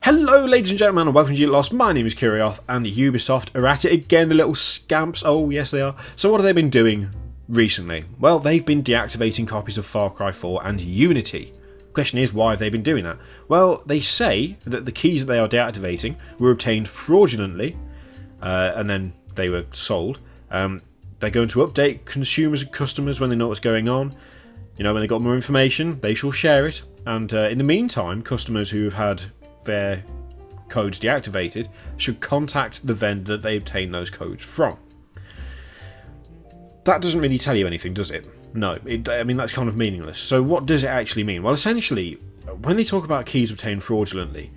Hello ladies and gentlemen and welcome to You Lost. My name is Kirioth and Ubisoft are at it again, the little scamps. Oh yes they are. So what have they been doing recently? Well, they've been deactivating copies of Far Cry 4 and Unity. Question is, why have they been doing that? Well, they say that the keys that they are deactivating were obtained fraudulently and then they were sold. They're going to update consumers and customers when they know what's going on. You know, when they got more information, they shall share it. And in the meantime, customers who have had their codes deactivated should contact the vendor that they obtained those codes from. That doesn't really tell you anything, does it? No, I mean that's kind of meaningless. So what does it actually mean? Well, essentially, when they talk about keys obtained fraudulently,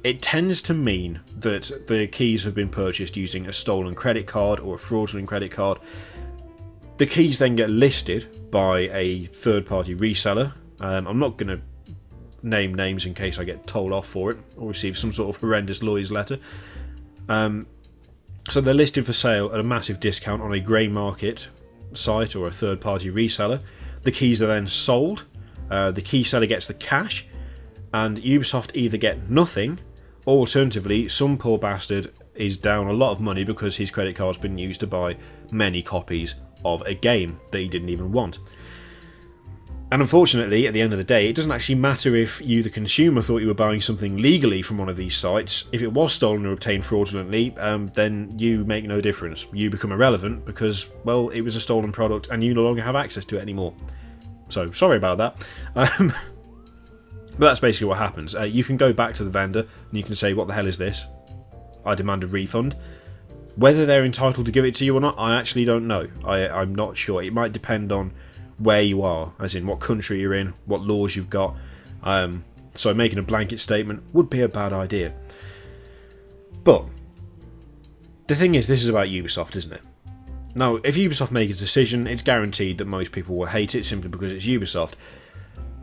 it tends to mean that the keys have been purchased using a stolen credit card or a fraudulent credit card. The keys then get listed by a third-party reseller. I'm not going to name names in case I get told off for it or receive some sort of horrendous lawyer's letter. So they're listed for sale at a massive discount on a grey market site or a third-party reseller. The keys are then sold. The key seller gets the cash, and Ubisoft either get nothing, or alternatively, some poor bastard is down a lot of money because his credit card's been used to buy many copies of a game that he didn't even want. And unfortunately, at the end of the day, it doesn't actually matter if you, the consumer, thought you were buying something legally from one of these sites. If it was stolen or obtained fraudulently, then you make no difference. You become irrelevant because, well, it was a stolen product and you no longer have access to it anymore. So, sorry about that. But that's basically what happens. You can go back to the vendor and you can say, what the hell is this? I demand a refund. Whether they're entitled to give it to you or not, I actually don't know. I'm not sure. It might depend on where you are, as in what country you're in, what laws you've got. So making a blanket statement would be a bad idea. But the thing is, this is about Ubisoft, isn't it? Now, if Ubisoft make a decision, it's guaranteed that most people will hate it simply because it's Ubisoft.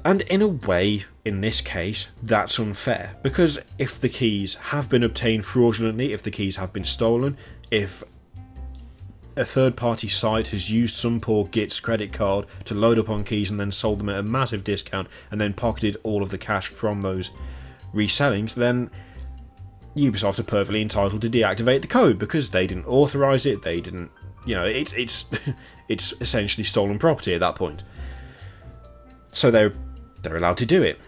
And in a way, in this case, that's unfair. Because if the keys have been obtained fraudulently, if the keys have been stolen, if a third-party site has used some poor git's credit card to load up on keys and then sold them at a massive discount and then pocketed all of the cash from those resellings, then Ubisoft are perfectly entitled to deactivate the code because they didn't authorise it, they didn't, you know, it's essentially stolen property at that point. So they're allowed to do it.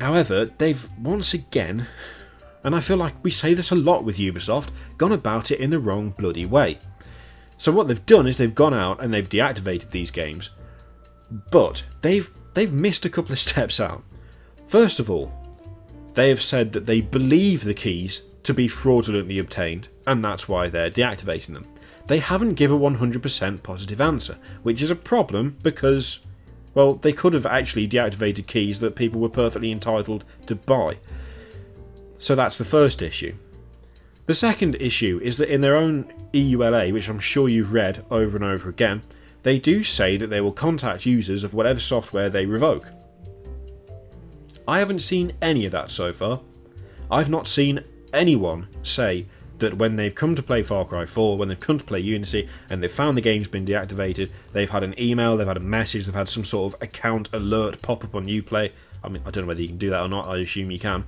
However, they've once again, and I feel like we say this a lot with Ubisoft, gone about it in the wrong bloody way. So what they've done is they've gone out and they've deactivated these games, but they've missed a couple of steps out. First of all, they have said that they believe the keys to be fraudulently obtained, and that's why they're deactivating them. They haven't given a 100% positive answer, which is a problem because, well, they could have actually deactivated keys that people were perfectly entitled to buy. So that's the first issue. The second issue is that in their own EULA, which I'm sure you've read over and over again, they do say that they will contact users of whatever software they revoke. I haven't seen any of that so far. I've not seen anyone say that when they've come to play Far Cry 4, when they've come to play Unity, and they've found the game's been deactivated, they've had an email, they've had a message, they've had some sort of account alert pop up on Uplay. I mean, I don't know whether you can do that or not, I assume you can.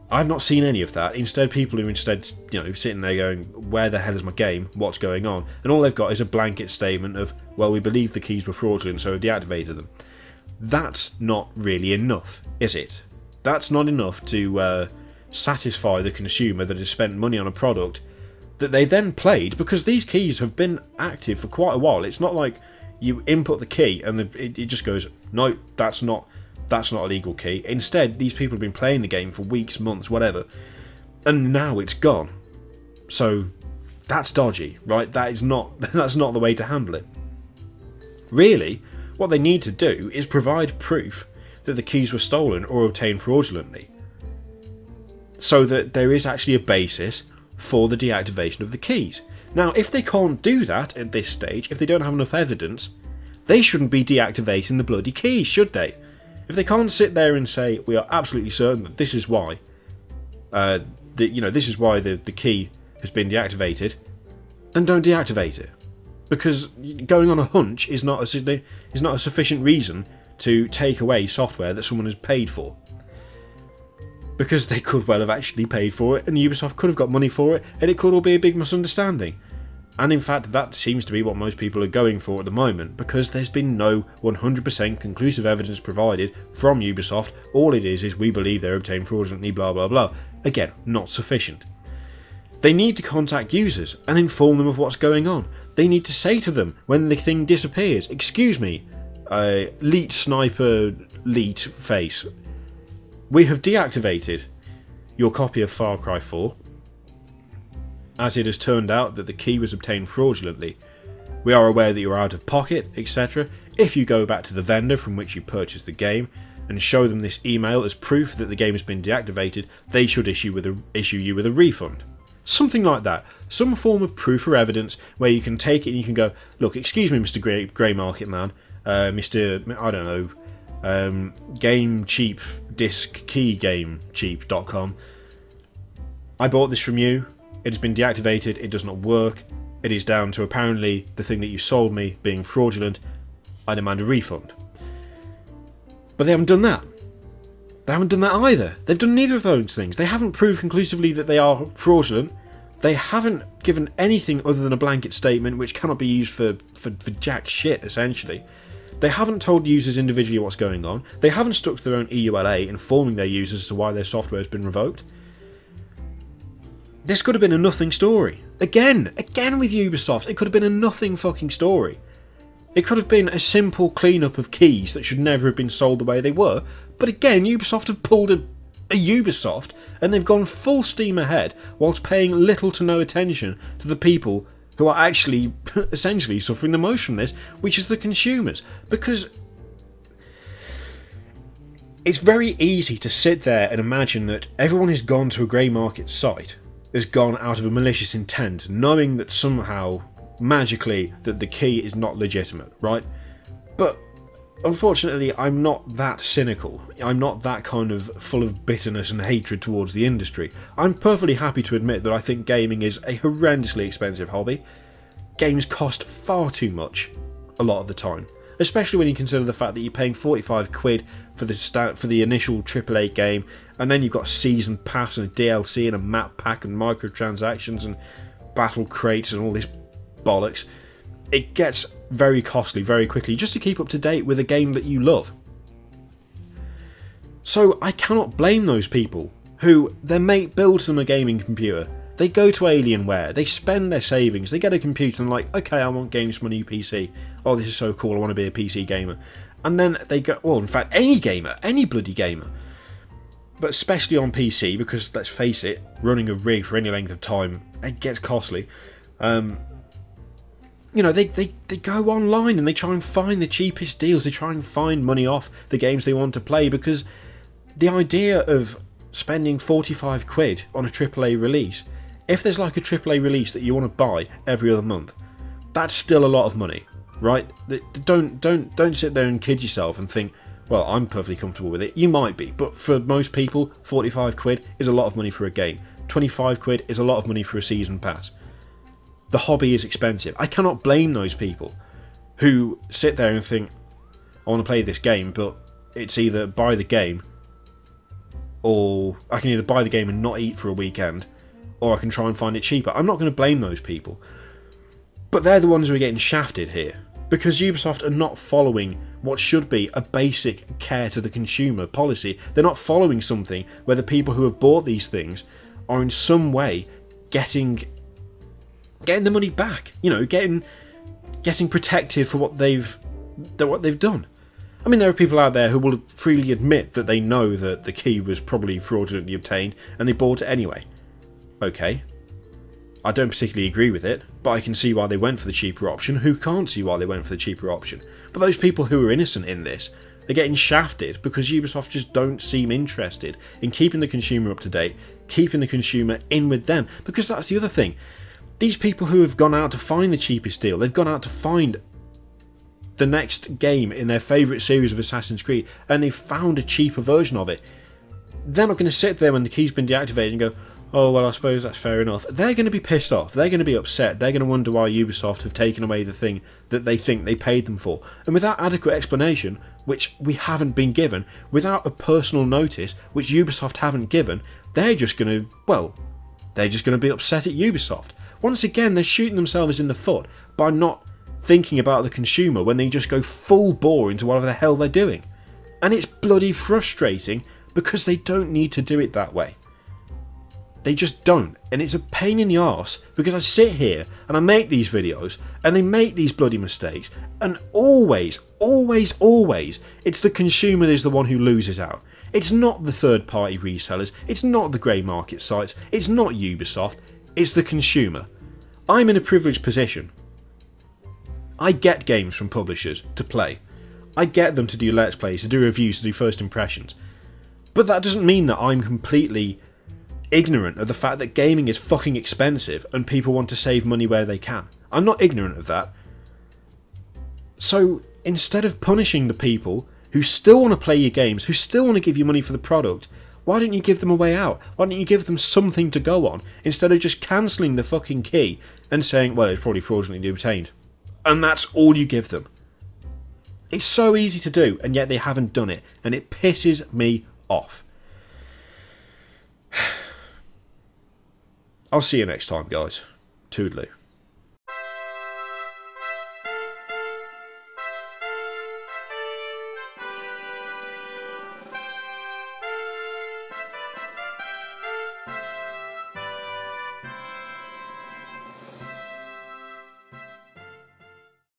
I've not seen any of that. Instead, people are sitting there going, where the hell is my game? What's going on? And all they've got is a blanket statement of, well, we believe the keys were fraudulent, so we deactivated them. That's not really enough, is it? That's not enough to satisfy the consumer that has spent money on a product that they then played, because these keys have been active for quite a while. It's not like you input the key and it just goes, no, that's not a legal key. Instead, these people have been playing the game for weeks, months, whatever, and now it's gone. So that's dodgy, right? That's not the way to handle it. Really, what they need to do is provide proof that the keys were stolen or obtained fraudulently, so that there is actually a basis for the deactivation of the keys. Now, if they can't do that at this stage, if they don't have enough evidence, they shouldn't be deactivating the bloody keys, should they? If they can't sit there and say, we are absolutely certain that this is why, this is why the key has been deactivated, then don't deactivate it. Because going on a hunch is not a sufficient reason to take away software that someone has paid for. because they could well have actually paid for it, and Ubisoft could have got money for it, and it could all be a big misunderstanding. And in fact, that seems to be what most people are going for at the moment, because there's been no 100% conclusive evidence provided from Ubisoft. All it is we believe they're obtained fraudulently, blah blah blah. Again, not sufficient. They need to contact users and inform them of what's going on. They need to say to them when the thing disappears, excuse me, leet sniper leet face, we have deactivated your copy of Far Cry 4, as it has turned out that the key was obtained fraudulently. We are aware that you're out of pocket, etc. If you go back to the vendor from which you purchased the game and show them this email as proof that the game has been deactivated, they should issue you with a refund. Something like that. Some form of proof or evidence where you can take it and you can go, look, excuse me, Mr. Grey Market Man, Mr. I don't know, Game Cheap Disc Key Game Cheap.com. I bought this from you. It has been deactivated. It does not work. It is down to apparently the thing that you sold me being fraudulent. I demand a refund. But they haven't done that. They haven't done that either. They've done neither of those things. They haven't proved conclusively that they are fraudulent. They haven't given anything other than a blanket statement which cannot be used for jack shit, essentially. They haven't told users individually what's going on. They haven't stuck to their own EULA informing their users as to why their software has been revoked. This could have been a nothing story. Again with Ubisoft, it could have been a nothing fucking story. It could have been a simple cleanup of keys that should never have been sold the way they were, but again, Ubisoft have pulled a Ubisoft and they've gone full steam ahead whilst paying little to no attention to the people who are actually essentially suffering the most from this, which is the consumers. Because it's very easy to sit there and imagine that everyone who's gone to a grey market site has gone out of a malicious intent, knowing that somehow, magically, that the key is not legitimate, right? But unfortunately, I'm not that cynical. I'm not that kind of full of bitterness and hatred towards the industry. I'm perfectly happy to admit that I think gaming is a horrendously expensive hobby. Games cost far too much a lot of the time, especially when you consider the fact that you're paying 45 quid for the initial AAA game, and then you've got a season pass and a DLC and a map pack and microtransactions and battle crates and all this bollocks. It gets very costly very quickly just to keep up to date with a game that you love. So I cannot blame those people who their mate builds them a gaming computer. They go to Alienware, they spend their savings, they get a computer and like, okay, I want games for my new PC. Oh, this is so cool, I want to be a PC gamer. And then they go, well, in fact, any gamer, any bloody gamer, but especially on PC, because let's face it, running a rig for any length of time, it gets costly. You know, they go online and they try and find the cheapest deals, they try and find money off the games they want to play, because the idea of spending 45 quid on a AAA release, if there's like a AAA release that you want to buy every other month, that's still a lot of money, right? Don't sit there and kid yourself and think, well, I'm perfectly comfortable with it. You might be, but for most people, 45 quid is a lot of money for a game. 25 quid is a lot of money for a season pass. The hobby is expensive. I cannot blame those people who sit there and think, I want to play this game, but it's either buy the game, or I can either buy the game and not eat for a weekend, or I can try and find it cheaper. I'm not going to blame those people. But they're the ones who are getting shafted here, because Ubisoft are not following what should be a basic care to the consumer policy. They're not following something where the people who have bought these things are in some way getting the money back, you know, getting protected for what they've done. I mean, there are people out there who will freely admit that they know that the key was probably fraudulently obtained and they bought it anyway. Okay, I don't particularly agree with it, but I can see why they went for the cheaper option. Who can't see why they went for the cheaper option? But those people who are innocent in this are getting shafted because Ubisoft just don't seem interested in keeping the consumer up to date, keeping the consumer in with them. Because that's the other thing. These people who have gone out to find the cheapest deal, they've gone out to find the next game in their favourite series of Assassin's Creed, and they've found a cheaper version of it. They're not going to sit there when the key's been deactivated and go, oh, well, I suppose that's fair enough. They're going to be pissed off. They're going to be upset. They're going to wonder why Ubisoft have taken away the thing that they think they paid them for. And without adequate explanation, which we haven't been given, without a personal notice, which Ubisoft haven't given, they're just going to, well, they're just going to be upset at Ubisoft. Once again, they're shooting themselves in the foot by not thinking about the consumer when they just go full bore into whatever the hell they're doing. And it's bloody frustrating because they don't need to do it that way. They just don't, and it's a pain in the arse because I sit here and I make these videos and they make these bloody mistakes, and always, always, always, it's the consumer is the one who loses out. It's not the third party resellers, it's not the grey market sites, it's not Ubisoft, it's the consumer. I'm in a privileged position. I get games from publishers to play. I get them to do let's plays, to do reviews, to do first impressions. But that doesn't mean that I'm completely ignorant of the fact that gaming is fucking expensive and people want to save money where they can. I'm not ignorant of that. So instead of punishing the people who still want to play your games, who still want to give you money for the product, why don't you give them a way out? Why don't you give them something to go on instead of just cancelling the fucking key and saying, well, it's probably fraudulently obtained. And that's all you give them. It's so easy to do, and yet they haven't done it, and it pisses me off. I'll see you next time, guys. Toodaloo.